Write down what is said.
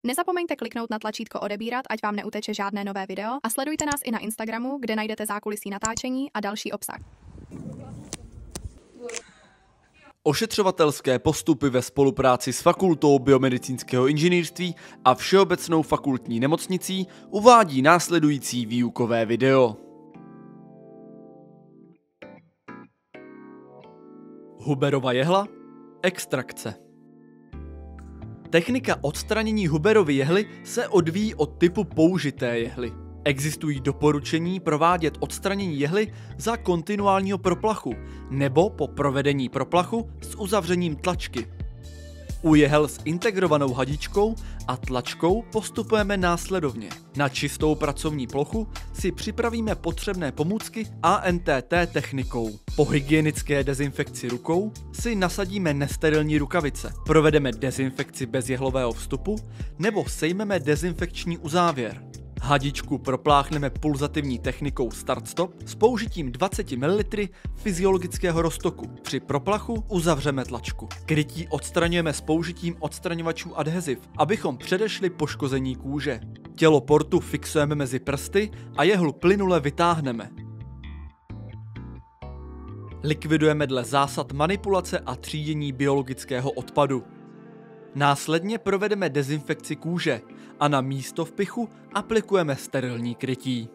Nezapomeňte kliknout na tlačítko odebírat, ať vám neuteče žádné nové video a sledujte nás i na Instagramu, kde najdete zákulisí natáčení a další obsah. Ošetřovatelské postupy ve spolupráci s Fakultou biomedicínského inženýrství a Všeobecnou fakultní nemocnicí uvádí následující výukové video. Huberova jehla, extrakce. Technika odstranění Huberovy jehly se odvíjí od typu použité jehly. Existují doporučení provádět odstranění jehly za kontinuálního proplachu nebo po provedení proplachu s uzavřením tlačky. U jehel s integrovanou hadičkou a tlačkou postupujeme následovně. Na čistou pracovní plochu si připravíme potřebné pomůcky ANTT technikou. Po hygienické dezinfekci rukou si nasadíme nesterilní rukavice, provedeme dezinfekci bez jehlového vstupu nebo sejmeme dezinfekční uzávěr. Hadičku propláchneme pulzativní technikou start-stop s použitím 20 ml fyziologického roztoku. Při proplachu uzavřeme tlačku. Krytí odstraňujeme s použitím odstraňovačů adheziv, abychom předešli poškození kůže. Tělo portu fixujeme mezi prsty a jehlu plynule vytáhneme. Likvidujeme dle zásad manipulace a třídění biologického odpadu. Následně provedeme dezinfekci kůže a na místo vpichu aplikujeme sterilní krytí.